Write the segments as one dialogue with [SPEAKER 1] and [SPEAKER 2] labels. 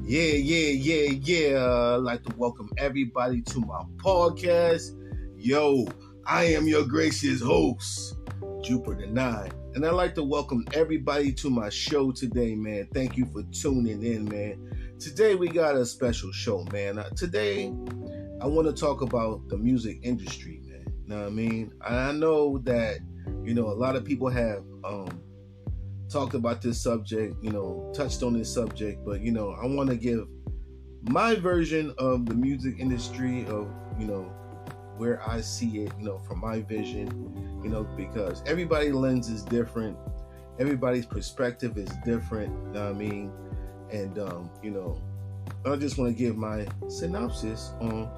[SPEAKER 1] Yeah. I'd like to welcome everybody to my podcast. Yo, I am your gracious host, Jupiter 9. And I'd like to welcome everybody to my show today, man. Thank you for tuning in, man. Today we got a special show, man. Today I want to talk about the music industry, man. You know what I mean? I know that, a lot of people have talked about this subject, touched on this subject, but, I want to give my version of the music industry of, where I see it, from my vision, because everybody's lens is different. Everybody's perspective is different, you know what I mean? And, I just want to give my synopsis on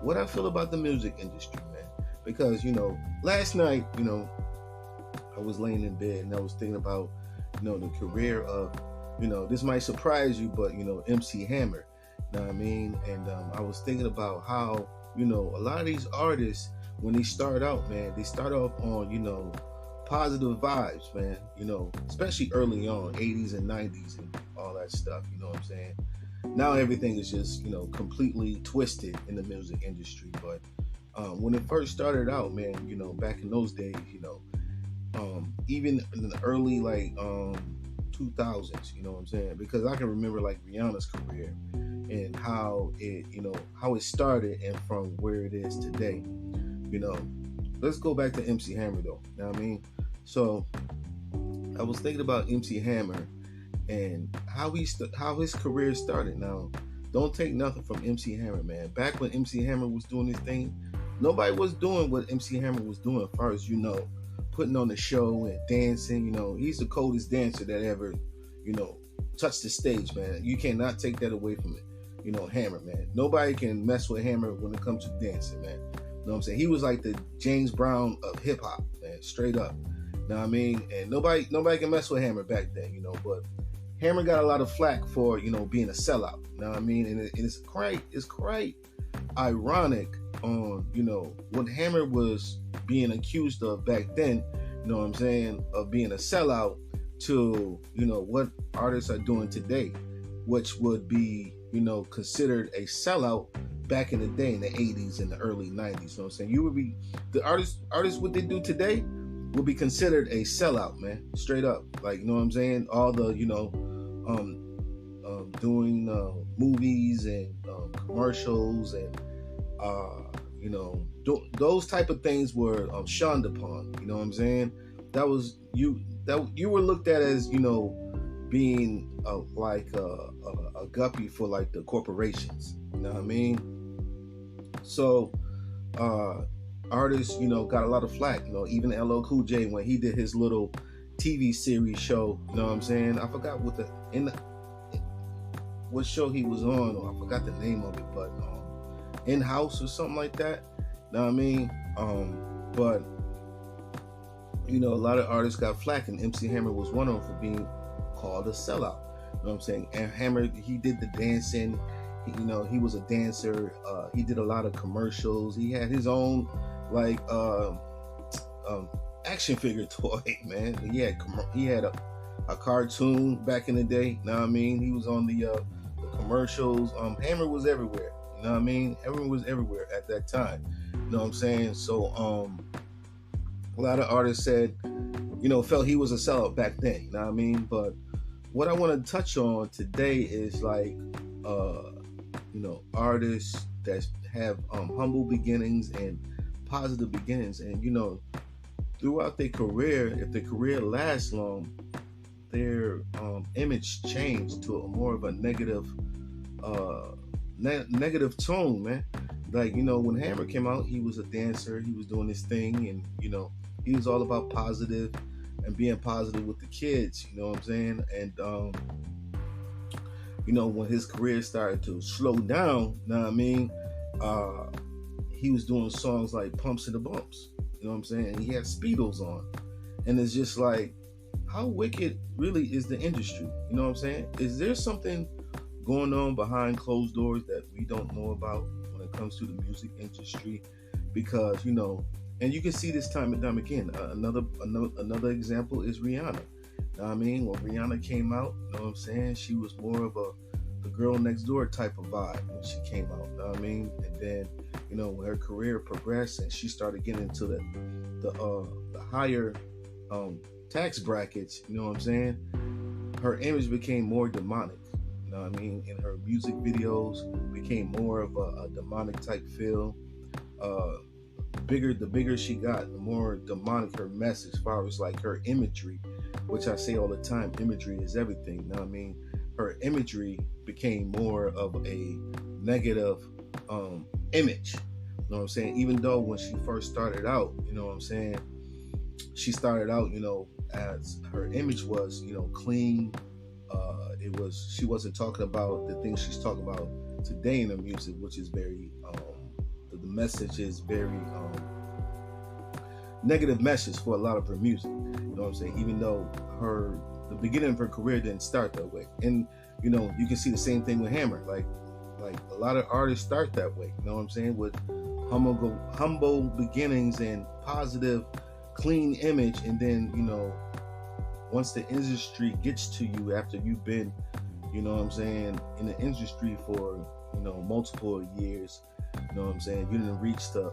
[SPEAKER 1] what I feel about the music industry, man. Because, last night, I was laying in bed and I was thinking about, the career of, this might surprise you, but, MC Hammer, you know what I mean? And I was thinking about how, a lot of these artists, when they start out, man, they start off on, positive vibes, man, especially early on, 80s and 90s and all that stuff, you know what I'm saying? Now everything is just, completely twisted in the music industry. But when it first started out, man, back in those days, even in the early 2000s, you know what I'm saying? Because I can remember Rihanna's career and how it started and from where it is today. Let's go back to MC Hammer though. You know what I mean? So I was thinking about MC Hammer and how his career started. Now, don't take nothing from MC Hammer, man. Back when MC Hammer was doing his thing, nobody was doing what MC Hammer was doing as far as putting on the show and dancing. He's the coldest dancer that ever, touched the stage, man. You cannot take that away from it. Hammer, man. Nobody can mess with Hammer when it comes to dancing, man. You know what I'm saying? He was like the James Brown of hip hop, man, straight up. You know what I mean? And nobody can mess with Hammer back then, but Hammer got a lot of flack for, being a sellout. You know what I mean? And it's quite ironic on, what Hammer was being accused of back then, you know what I'm saying, of being a sellout to, what artists are doing today, which would be, considered a sellout back in the day in the 80s and the early 90s. You know what I'm saying? You would be, the artists what they do today would be considered a sellout, man, straight up. You know what I'm saying? All the, doing movies and commercials and, those type of things were shunned upon. You know what I'm saying? That you were looked at as, being a guppy for the corporations. You know what I mean? So artists, got a lot of flack. Even LL Cool J, when he did his little TV series show, you know what I'm saying? I forgot what show he was on, or I forgot the name of it, but In House or something like that. You know what I mean? But a lot of artists got flack, and MC Hammer was one of them for being called a sellout. You know what I'm saying? And Hammer, he did the dancing. He was a dancer. He did a lot of commercials. He had his own action figure toy, man. He had a cartoon back in the day. You know what I mean? He was on the commercials. Hammer was everywhere. You know what I mean? Everyone was everywhere at that time. You know what I'm saying? So a lot of artists said, felt he was a sellout back then. You know what I mean? But what I want to touch on today is artists that have humble beginnings and positive beginnings, and throughout their career, if their career lasts long, their image changed to a more of a negative tone, man. When Hammer came out, he was a dancer, he was doing his thing, and he was all about positive and being positive with the kids, you know what I'm saying? And when his career started to slow down, you know what I mean, he was doing songs like Pumps and the Bumps, you know what I'm saying? And he had Speedos on. And it's just how wicked really is the industry? You know what I'm saying? Is there something going on behind closed doors that we don't know about when it comes to the music industry? Because, and you can see this time and time again. Another example is Rihanna. You know what I mean? When Rihanna came out, you know what I'm saying? She was more of a the girl next door type of vibe when she came out. You know what I mean? And then, you know, when her career progressed and she started getting into the higher tax brackets, you know what I'm saying? Her image became more demonic. You know what I mean? And her music videos became more of a demonic type feel. The bigger she got, the more demonic her message, as far as like her imagery, which I say all the time, imagery is everything. You know what I mean? Her imagery became more of a negative image. You know what I'm saying? Even though when she first started out, you know what I'm saying, she started out, you know, as her image was, you know, clean. She wasn't talking about the things she's talking about today in the music, which is very the message is very negative message for a lot of her music. You know what I'm saying? Even though the beginning of her career didn't start that way. And you know, you can see the same thing with Hammer. Like a lot of artists start that way. You know what I'm saying? With humble beginnings and positive, clean image, and then, you know, once the industry gets to you after you've been, you know what I'm saying, in the industry for, you know, multiple years, you know what I'm saying, you didn't reach a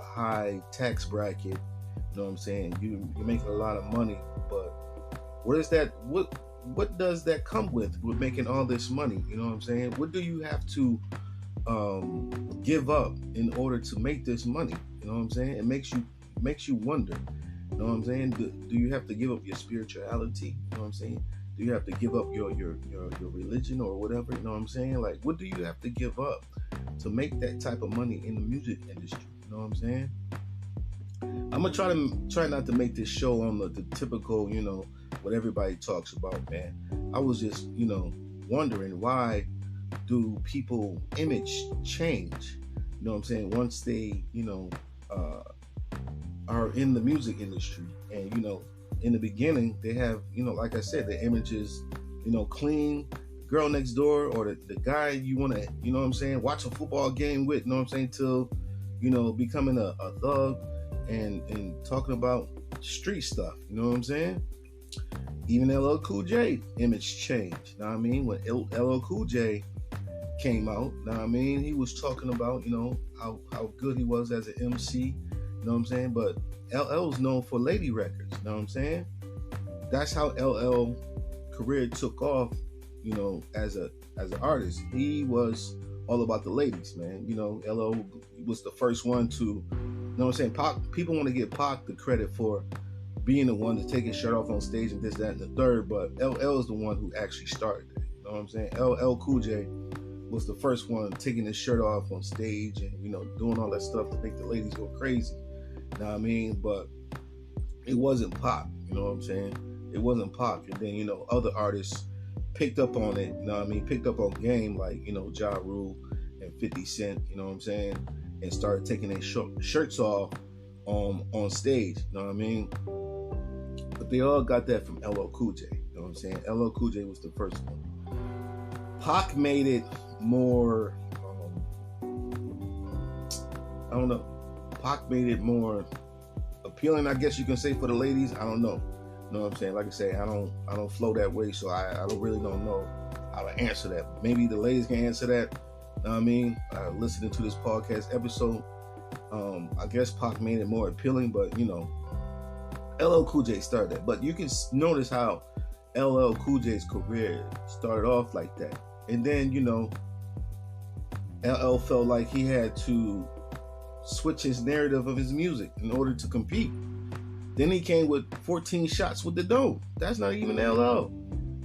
[SPEAKER 1] high tax bracket, you know what I'm saying, you're making a lot of money, but what does that come with making all this money? You know what I'm saying? What do you have to give up in order to make this money? You know what I'm saying? It makes you wonder. You know what I'm saying? Do you have to give up your spirituality? You know what I'm saying? Do you have to give up your religion or whatever? You know what I'm saying? Like, what do you have to give up to make that type of money in the music industry? You know what I'm saying? I'm gonna try not to make this show on the typical, you know, what everybody talks about, man. I was just, you know, wondering, why do people image change? You know what I'm saying? Once they, you know, are in the music industry, and, you know, in the beginning they have, you know, like I said, the image is, you know, clean, girl next door, or the guy you want to, you know what I'm saying, watch a football game with, you know what I'm saying, till, you know, becoming a thug and talking about street stuff, you know what I'm saying? Even LL Cool J image changed, you know what I mean? When LL Cool J came out, you know what I mean, he was talking about, you know, how good he was as an MC, you know what I'm saying? But LL was known for lady records, you know what I'm saying? That's how LL career took off, you know, as an artist. He was all about the ladies, man. You know, LL was the first one to, you know what I'm saying? People want to give Pac the credit for being the one to take his shirt off on stage and this, that, and the third, but LL is the one who actually started that. You know what I'm saying? LL Cool J was the first one taking his shirt off on stage and, you know, doing all that stuff to make the ladies go crazy. You know what I mean? But it wasn't Pac, you know what I'm saying? It wasn't Pac. And then, you know, other artists picked up on it, you know what I mean? Picked up on game, like, you know, Ja Rule and 50 Cent, you know what I'm saying? And started taking their shirts off on stage, you know what I mean? But they all got that from LL Cool J, you know what I'm saying? LL Cool J was the first one. Pac made it more, I don't know, Pac made it more appealing, I guess you can say, for the ladies. I don't know. You know what I'm saying? Like I say, I don't flow that way, so I don't know how to answer that. Maybe the ladies can answer that. You know what I mean? Listening to this podcast episode, I guess Pac made it more appealing, but, you know, LL Cool J started that. But you can notice how LL Cool J's career started off like that. And then, you know, LL felt like he had to switch his narrative of his music in order to compete. Then he came with 14 shots with the dome. That's not even LL.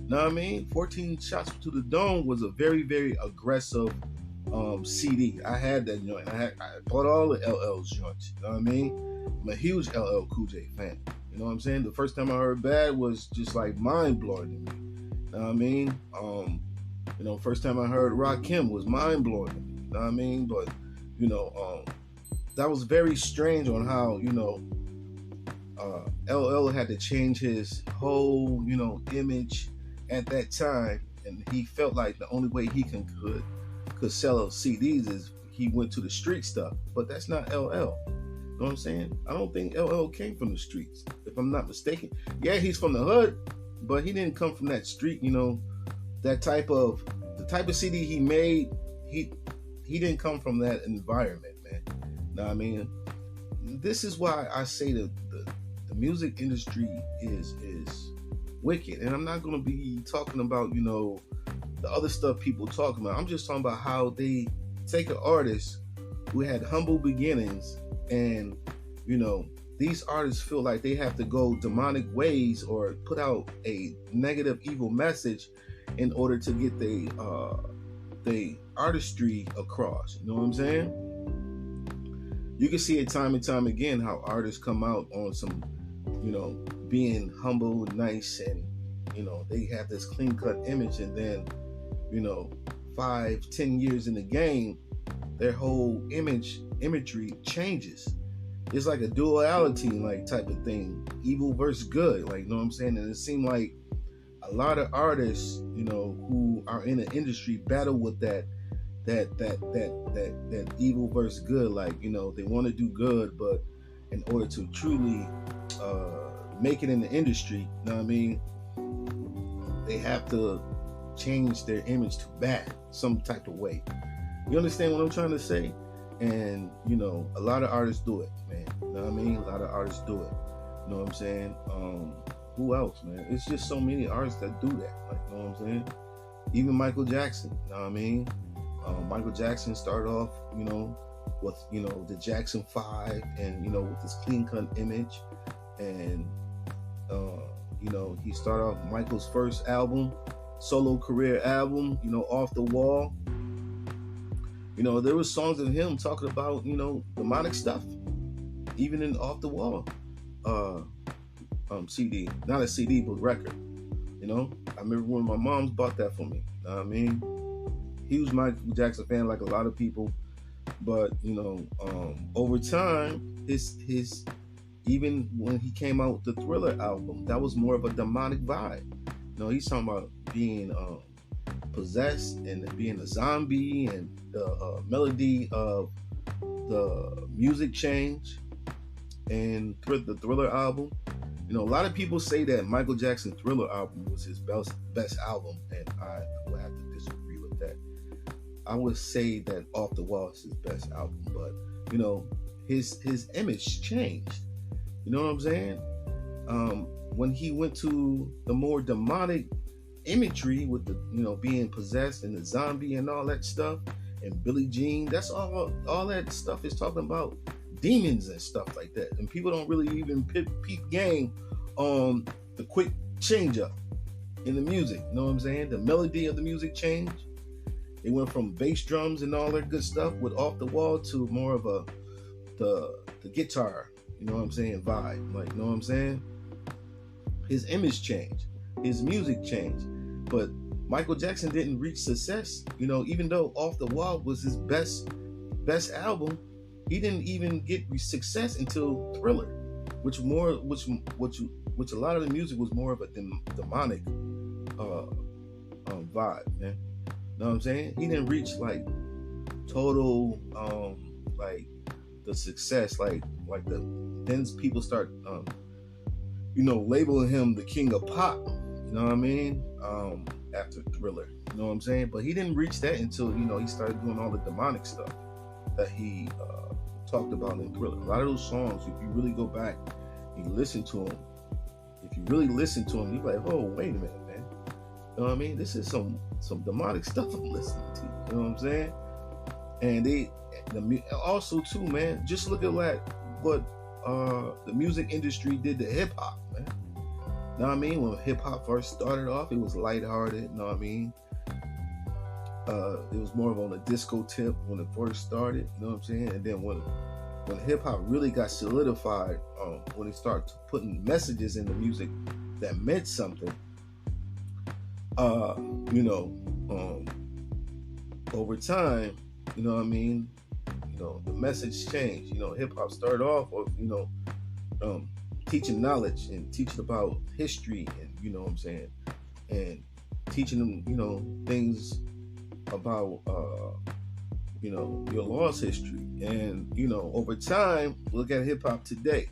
[SPEAKER 1] Know what I mean? 14 shots to the dome was a very, very aggressive CD. I had that joint. I bought all the LL's joints. You know what I mean? I'm a huge LL Cool J fan. You know what I'm saying? The first time I heard Bad was just like mind blowing to me. You know what I mean? You know, first time I heard Rakim was mind blowing to me. You know what I mean? But, you know, that was very strange on how, you know, LL had to change his whole, you know, image at that time, and he felt like the only way he could sell CDs is he went to the street stuff. But that's not LL. You know what I'm saying? I don't think LL came from the streets, if I'm not mistaken. Yeah, he's from the hood, but he didn't come from that street, you know, that type of the type of CD he made, he didn't come from that environment, man. Know what I mean? This is why I say that the music industry is wicked. And I'm not going to be talking about, the other stuff people talk about. I'm just talking about how they take an artist who had humble beginnings, and these artists feel like they have to go demonic ways or put out a negative, evil message in order to get the artistry across. You know what I'm saying? You can see it time and time again how artists come out on some, being humble, nice, and they have this clean-cut image, and then 5-10 years in the game, their whole imagery changes. It's like a duality type of thing, evil versus good, you know what I'm saying? And it seemed like a lot of artists, who are in the industry battle with that evil versus good. They want to do good, but in order to truly make it in the industry, you know what I mean, they have to change their image to bad some type of way. You understand what I'm trying to say? And a lot of artists do it, man. You know what I mean? A lot of artists do it. You know what I'm saying? Who else, man? It's just so many artists that do that. You know what I'm saying? Even Michael Jackson. You know what I mean? Michael Jackson started off, with the Jackson 5, and with this clean-cut image, and he started off Michael's first album, solo career album, Off the Wall. There was songs of him talking about, demonic stuff, even in Off the Wall CD, not a CD, but record. I remember when my mom's bought that for me. You know what I mean? He was Michael Jackson fan, like a lot of people, but over time, his even when he came out with the Thriller album, that was more of a demonic vibe. He's talking about being possessed and being a zombie, and the melody of the music change, and the Thriller album. A lot of people say that Michael Jackson Thriller album was his best album, and I would have to disagree with that. I would say that Off the Wall is his best album, but his image changed. You know what I'm saying? When he went to the more demonic imagery with the being possessed and the zombie and all that stuff, and Billie Jean, that's all that stuff is talking about demons and stuff like that, and people don't really even peep game on the quick change up in the music. You know what I'm saying? The melody of the music changed. It went from bass drums and all that good stuff with Off the Wall to more of the guitar, you know what I'm saying, vibe. You know what I'm saying? His image changed, his music changed, but Michael Jackson didn't reach success. Even though Off the Wall was his best album, he didn't even get success until Thriller, which a lot of the music was more of a demonic vibe, man. You know what I'm saying? He didn't reach total the success, then people start labeling him the king of pop. You know what I mean? After Thriller, you know what I'm saying? But he didn't reach that until he started doing all the demonic stuff that he talked about in Thriller. A lot of those songs, if you really go back and you listen to them, you're like, oh, wait a minute, man. You know what I mean? This is some demonic stuff I'm listening to. You know what I'm saying? And also too, man, just look at what the music industry did to hip hop, man. You know what I mean? When hip hop first started off, it was lighthearted. You know what I mean? It was more of on a disco tip when it first started. You know what I'm saying? And then when hip hop really got solidified, when they started putting messages in the music that meant something, over time, you know what I mean? The message changed. Hip hop started off, teaching knowledge and teaching about history, and you know what I'm saying, and teaching them, things about, your lost history. And, over time, look at hip hop today.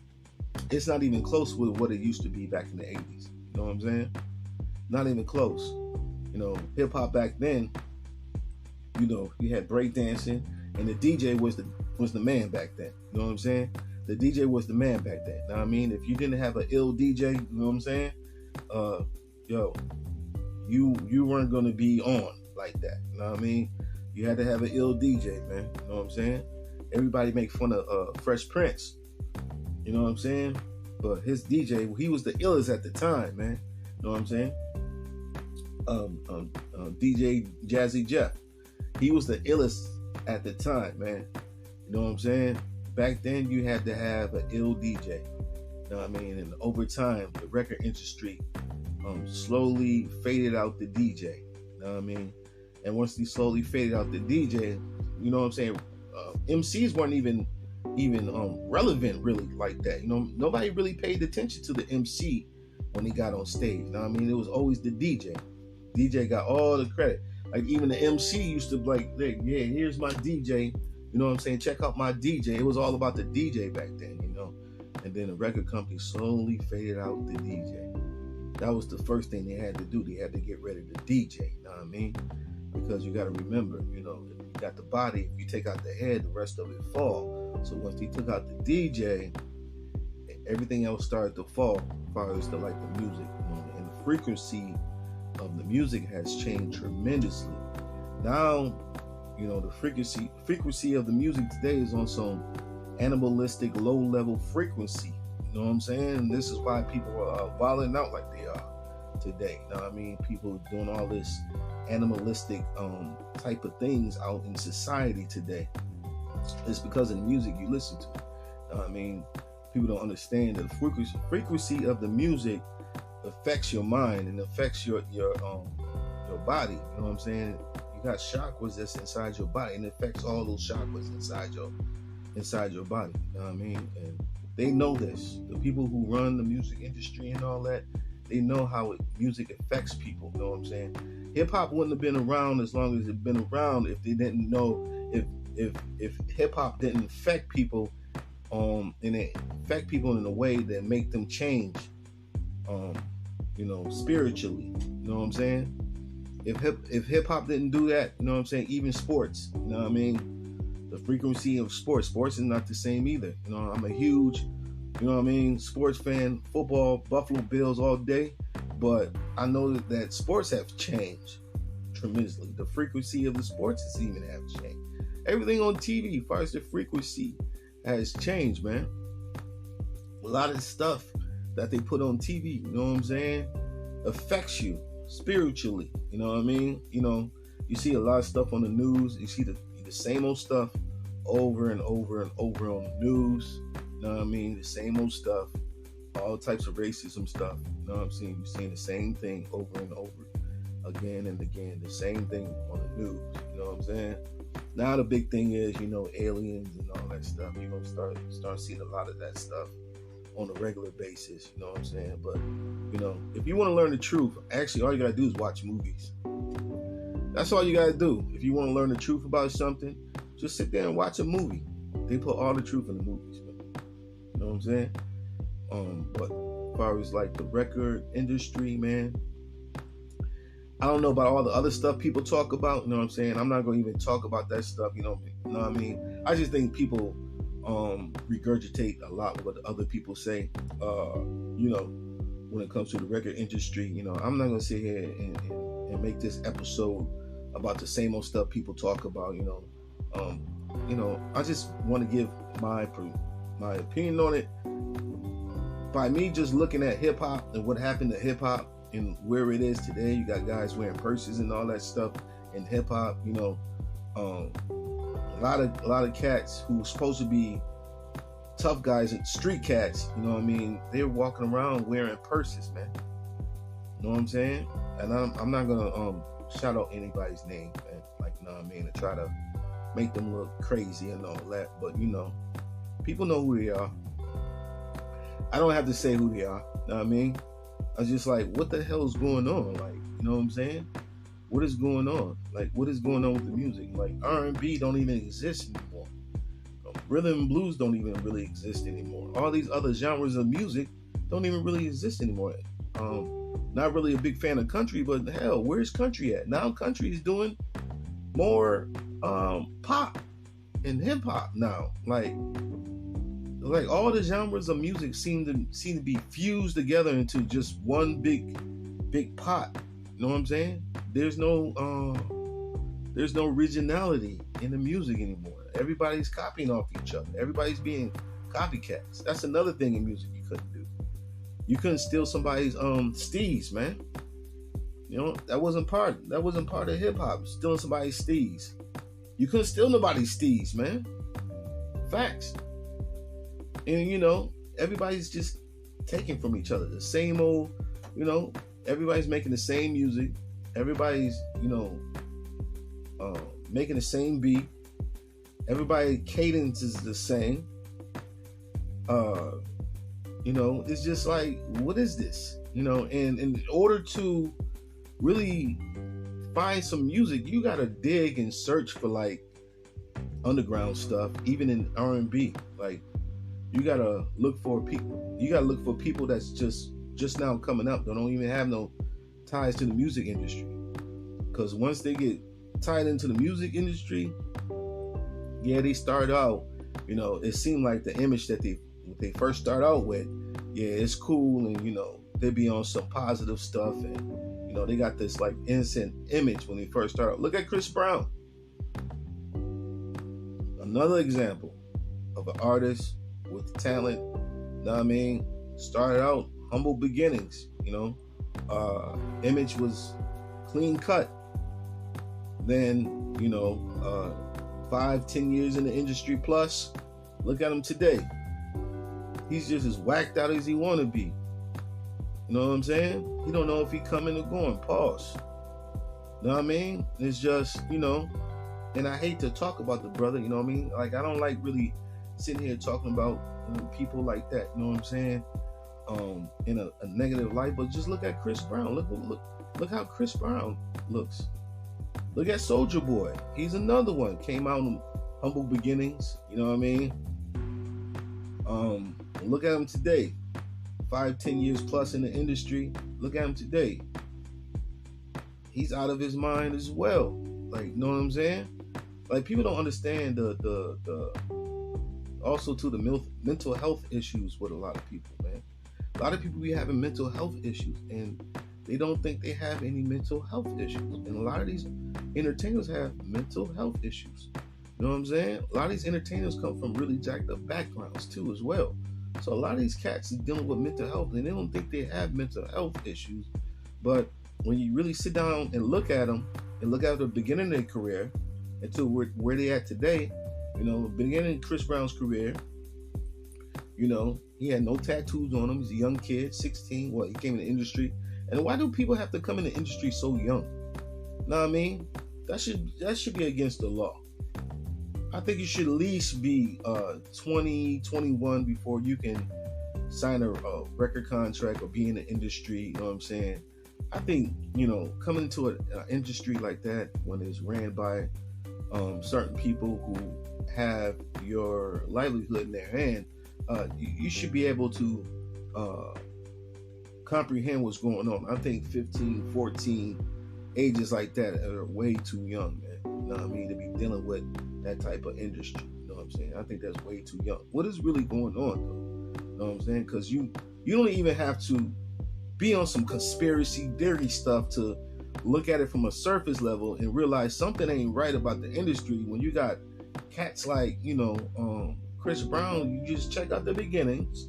[SPEAKER 1] It's not even close with what it used to be back in the 80s. You know what I'm saying? Not even close. Hip hop back then, you had breakdancing, and the DJ was the man back then. You know what I'm saying? The DJ was the man back then. Now, I mean, if you didn't have an ill DJ, you know what I'm saying? You weren't gonna be on like that. You know what I mean? You had to have an ill DJ, man. You know what I'm saying? Everybody make fun of Fresh Prince. You know what I'm saying? But his DJ, he was the illest at the time, man. You know what I'm saying? DJ Jazzy Jeff, he was the illest at the time, man. You know what I'm saying? Back then, you had to have an ill DJ. You know what I mean? And over time, the record industry slowly faded out the DJ. You know what I mean? And once they slowly faded out the DJ, you know what I'm saying? MCs weren't even relevant really like that. You know, nobody really paid attention to the MC when he got on stage. You know what I mean? It was always the DJ. DJ got all the credit. Like even the MC used to be like, yeah, here's my DJ. You know what I'm saying? Check out my DJ. It was all about the DJ back then, you know. And then the record company slowly faded out the DJ. That was the first thing they had to do. They had to get rid of the DJ. You know what I mean? Because you got to remember, you know, if you got the body, if you take out the head, the rest of it fall. So once they took out the DJ, everything else started to fall as far as the music, you know, and the frequency of the music has changed tremendously. Now, you know, the frequency of the music today is on some animalistic, low-level frequency. You know what I'm saying? And this is why people are wilding out like they are today. You know what I mean? People doing all this animalistic type of things out in society today. It's because of the music you listen to. You know what I mean? People don't understand that the frequency of the music affects your mind and affects your body. You know what I'm saying? You got chakras that's inside your body, and it affects all those chakras inside your body. You know what I mean? And they know this. The people who run the music industry and all that, they know how music affects people. You know what I'm saying? Hip hop wouldn't have been around as long as it's been around if they didn't know if hip hop didn't affect people, and it affect people in a way that make them change, you know, spiritually. You know what I'm saying? If hip hop didn't do that, you know what I'm saying? Even sports, you know what I mean? The frequency of sports is not the same either. You know, I'm a huge, you know what I mean, sports fan, football, Buffalo Bills all day, but I know that sports have changed tremendously. The frequency of the sports has even have changed. Everything on TV, as far as the frequency, has changed, man. A lot of the stuff that they put on TV, you know what I'm saying, affects you spiritually. You know what I mean? You know, you see a lot of stuff on the news. You see the same old stuff over and over and over on the news. You know what I mean? The same old stuff, all types of racism stuff. You know what I'm saying? You're seeing the same thing over and over again and again. The same thing on the news. You know what I'm saying? Now the big thing is, you know, aliens and all that stuff. You're gonna start seeing a lot of that stuff on a regular basis. You know what I'm saying? But you know, if you want to learn the truth, actually all you gotta do is watch movies. That's all you gotta do. If you want to learn the truth about something, just sit there and watch a movie. They put all the truth in the movies, man. You know what I'm saying? But as far as like the record industry, man, I don't know about all the other stuff people talk about. You know what I'm saying? I'm not gonna even talk about that stuff. You know what I mean? I just think people regurgitate a lot what other people say. You know, when it comes to the record industry, you know, I'm not gonna sit here and make this episode about the same old stuff people talk about. You know, I just want to give my opinion on it. By me just looking at hip hop and what happened to hip hop and where it is today, you got guys wearing purses and all that stuff in hip hop. You know, a lot of cats who were supposed to be tough guys and street cats. You know what I mean? They're walking around wearing purses, man. You know what I'm saying? And I'm not gonna shout out anybody's name, man. Like, you know what I mean? To try to make them look crazy and all that. But you know, people know who they are. I don't have to say who they are. You know what I mean? I was just like, what the hell is going on? Like, you know what I'm saying? What is going on? Like, what is going on with the music? Like, R&B don't even exist anymore. Rhythm and blues don't even really exist anymore. All these other genres of music don't even really exist anymore. Not really a big fan of country, but hell, where's country at? Now country is doing more pop and hip hop now. Like all the genres of music seem to be fused together into just one big pot. You know what I'm saying? There's no originality in the music anymore. Everybody's copying off each other. Everybody's being copycats. That's another thing in music you couldn't do. You couldn't steal somebody's steez, man. You know, that wasn't part of hip hop. Stealing somebody's steez. You couldn't steal nobody's steez, man. Facts. And you know, everybody's just taking from each other. The same old, you know, everybody's making the same music. Everybody's, you know, making the same beat. Everybody cadence is the same. You know, it's just like, what is this? You know, and in order to really find some music, you gotta dig and search for like underground stuff, even in R&B. Like, you gotta look for people. You gotta look for people that's just now coming up. They don't even have no ties to the music industry. Because once they get tied into the music industry, yeah, they start out, you know, it seemed like the image that they first start out with, yeah, it's cool, and you know, they be on some positive stuff, and you know, they got this like innocent image when they first start out. Look at Chris Brown. Another example of an artist with talent, you know what I mean? Started out humble beginnings, you know, image was clean cut. Then, you know, 5-10 years in the industry plus, look at him today. He's just as whacked out as he want to be. You know what I'm saying? He don't know if he coming or going. Pause. You know what I mean? It's just, you know, and I hate to talk about the brother, you know what I mean? Like, I don't like really sitting here talking about, you know, people like that, you know what I'm saying? In a negative light, but just look at Chris Brown. Look how Chris Brown looks. Look at Soulja Boy. He's another one. Came out in humble beginnings, you know what I mean? Look at him today. 5-10 years plus in the industry. Look at him today. He's out of his mind as well. Like, you know what I'm saying? Like, people don't understand the also to the mental health issues with a lot of people, man. A lot of people be having mental health issues, and they don't think they have any mental health issues. And a lot of these entertainers have mental health issues. You know what I'm saying? A lot of these entertainers come from really jacked up backgrounds too as well. So a lot of these cats are dealing with mental health, and they don't think they have mental health issues. But when you really sit down and look at them, and look at the beginning of their career until where they at today, you know, beginning of Chris Brown's career, you know, he had no tattoos on him. He's a young kid, 16. He came in the industry. And why do people have to come in the industry so young? Know what I mean? That should be against the law. I think you should at least be 20, 21 before you can sign a record contract or be in the industry. You know what I'm saying? I think, you know, coming into an industry like that when it's ran by certain people who have your livelihood in their hand, you should be able to comprehend what's going on. I think 15, 14, ages like that are way too young, man. You know what I mean? To be dealing with that type of industry. You know what I'm saying? I think that's way too young. What is really going on, though? You know what I'm saying? Because you don't even have to be on some conspiracy theory stuff to look at it from a surface level and realize something ain't right about the industry when you got cats like, you know, Chris Brown. You just check out the beginnings.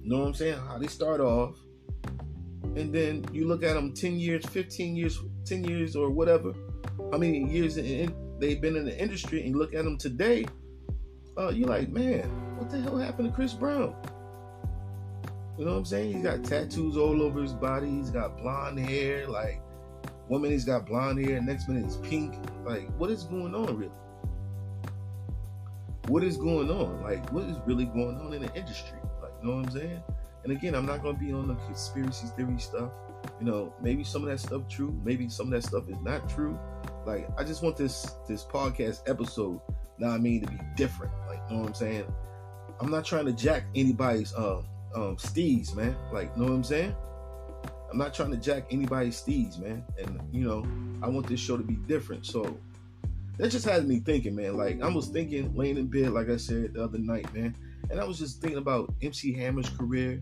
[SPEAKER 1] You know what I'm saying? How they start off. And then you look at them 10 years, 15 years, 10 years or whatever. How many years they've been in the industry, and you look at them today, you're like, man, what the hell happened to Chris Brown? You know what I'm saying? He's got tattoos all over his body. He's got blonde hair. Like, one minute he's got blonde hair, next minute it's pink. Like, what is going on, really? What is going on? Like, what is really going on in the industry? Like, you know what I'm saying? And again, I'm not going to be on the conspiracy theory stuff. You know, maybe some of that stuff true. Maybe some of that stuff is not true. Like, I just want this podcast episode, know what I mean, to be different. Like, you know what I'm saying? I'm not trying to jack anybody's steez, man. Like, you know what I'm saying? I'm not trying to jack anybody's steez, man. And, you know, I want this show to be different. So that just had me thinking, man. Like, I was thinking, laying in bed, like I said the other night, man, and I was just thinking about MC Hammer's career,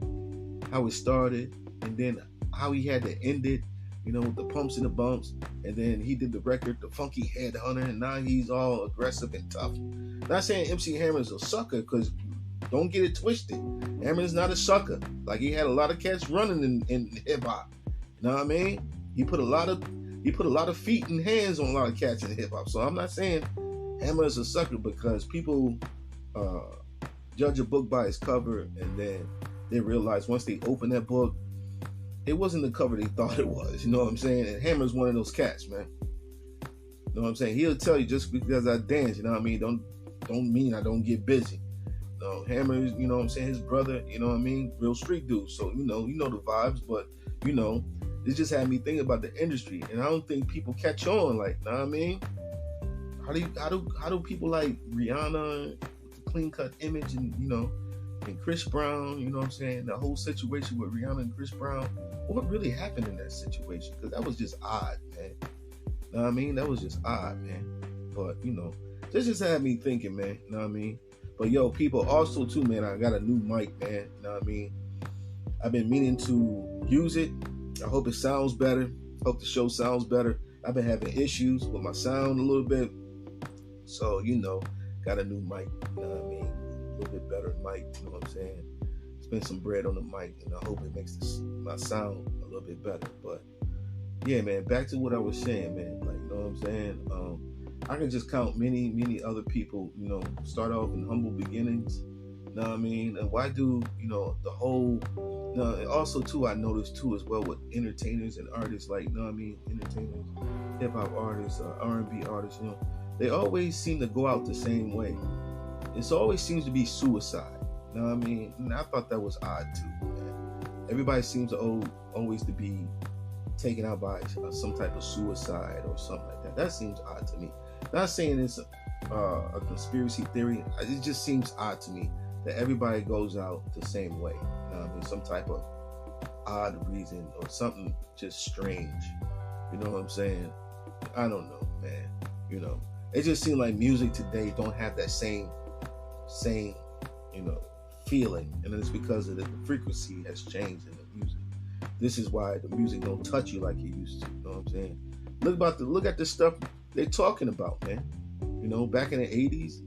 [SPEAKER 1] how it started, and then how he had to end it, with the pumps and the bumps, and then he did the record, The Funky Headhunter, and now he's all aggressive and tough. Not saying MC Hammer's a sucker, because don't get it twisted. Hammer's not a sucker. Like, he had a lot of cats running in hip hop. You know what I mean? He put a lot of feet and hands on a lot of cats in hip hop. So I'm not saying Hammer is a sucker, because people judge a book by its cover, and then they realize once they open that book, it wasn't the cover they thought it was. You know what I'm saying? And Hammer's one of those cats, man. You know what I'm saying? He'll tell you, just because I dance, you know what I mean? Don't mean I don't get busy. Hammer is, you know what I'm saying, his brother, you know what I mean, real street dude. So, you know the vibes, but, it just had me thinking about the industry. And I don't think people catch on, like, know what I mean? How do people like Rihanna with the clean cut image, and, and Chris Brown, you know what I'm saying, the whole situation with Rihanna and Chris Brown, what really happened in that situation? Because that was just odd, man. Know what I mean? That was just odd, man. But, this just had me thinking, man. Know what I mean? But, yo, people, also, too, man, I got a new mic, man. You know what I mean? I've been meaning to use it. I hope it sounds better. Hope the show sounds better. I've been having issues with my sound a little bit. So, got a new mic. You know what I mean? A little bit better mic. You know what I'm saying? Spend some bread on the mic, and I hope it makes my sound a little bit better. But, yeah, man, back to what I was saying, man. Like, you know what I'm saying? I can just count many other people, start off in humble beginnings. You know what I mean? And why do, the whole, and also too, I noticed too as well with entertainers and artists, like, you know what I mean? Entertainers, hip hop artists, R&B artists, they always seem to go out the same way. It always seems to be suicide. You know what I mean? And I thought that was odd too, man. Everybody seems to always to be taken out by some type of suicide or something like that. That seems odd to me. Not saying it's a conspiracy theory. It just seems odd to me that everybody goes out the same way. You know what I mean? Some type of odd reason or something just strange. You know what I'm saying? I don't know, man. It just seems like music today don't have that same feeling. And it's because of the frequency has changed in the music. This is why the music don't touch you like it used to. You know what I'm saying? Look at the stuff they're talking about, man. Back in the 80s,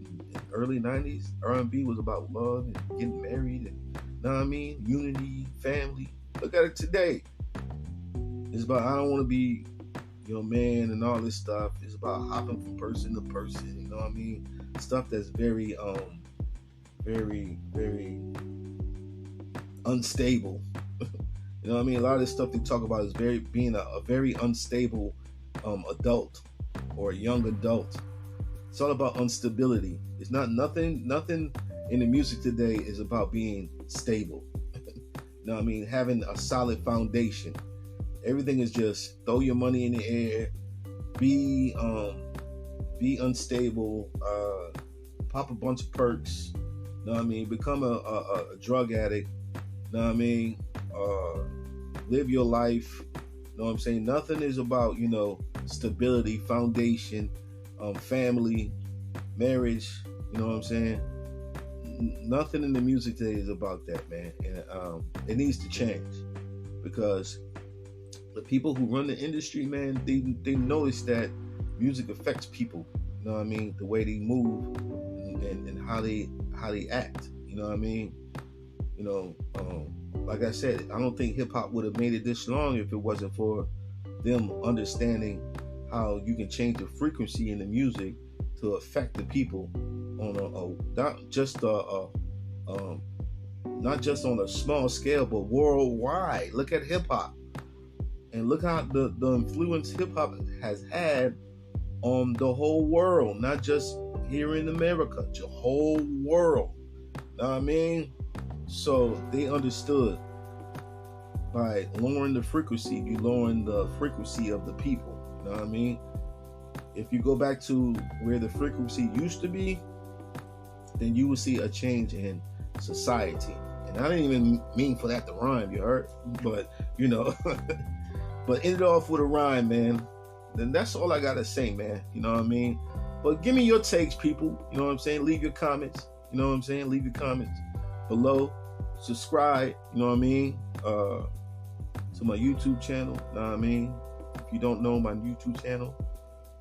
[SPEAKER 1] early 90s, R&B was about love and getting married and, know what I mean, unity, family. Look at it today. It's about, I don't want to be your man and all this stuff. It's about hopping from person to person, you know what I mean? Stuff that's very, very, very unstable. You know what I mean? A lot of this stuff they talk about is being a very unstable adult or a young adult. It's all about instability. It's not nothing in the music today is about being stable. You know what I mean? Having a solid foundation. Everything is just throw your money in the air, be unstable, pop a bunch of perks, you know what I mean? Become a drug addict, you know what I mean? Live your life, you know what I'm saying? Nothing is about, stability, foundation, family, marriage, you know what I'm saying? Nothing in the music today is about that, man. And it needs to change, because the people who run the industry, man, they notice that music affects people, you know what I mean? The way they move and how they act, you know what I mean? Like I said, I don't think hip hop would have made it this long if it wasn't for them understanding how you can change the frequency in the music to affect the people on not just on a small scale, but worldwide. Look at hip hop, and look how the influence hip hop has had on the whole world, not just here in America, the whole world. Know what I mean? So they understood by lowering the frequency, you lowering the frequency of the people. You know what I mean? If you go back to where the frequency used to be, then you will see a change in society. And I didn't even mean for that to rhyme, you heard? But, but end it off with a rhyme, man. Then that's all I gotta say, man. You know what I mean? But give me your takes, people. You know what I'm saying? Leave your comments. You know what I'm saying? Leave your comments below. Subscribe, you know what I mean? To my YouTube channel, you know what I mean? If you don't know my YouTube channel,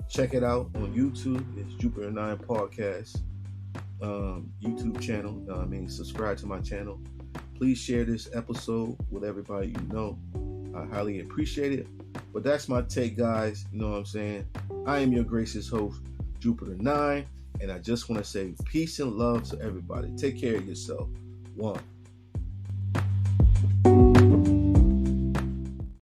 [SPEAKER 1] check it out on YouTube. It's Jupiter 9 Podcast YouTube channel, you know what I mean? Subscribe to my channel. Please share this episode with everybody you know. I highly appreciate it. But that's my take, guys. You know what I'm saying? I am your gracious host, Jupiter 9, and I just want to say peace and love to everybody. Take care of yourself. 1.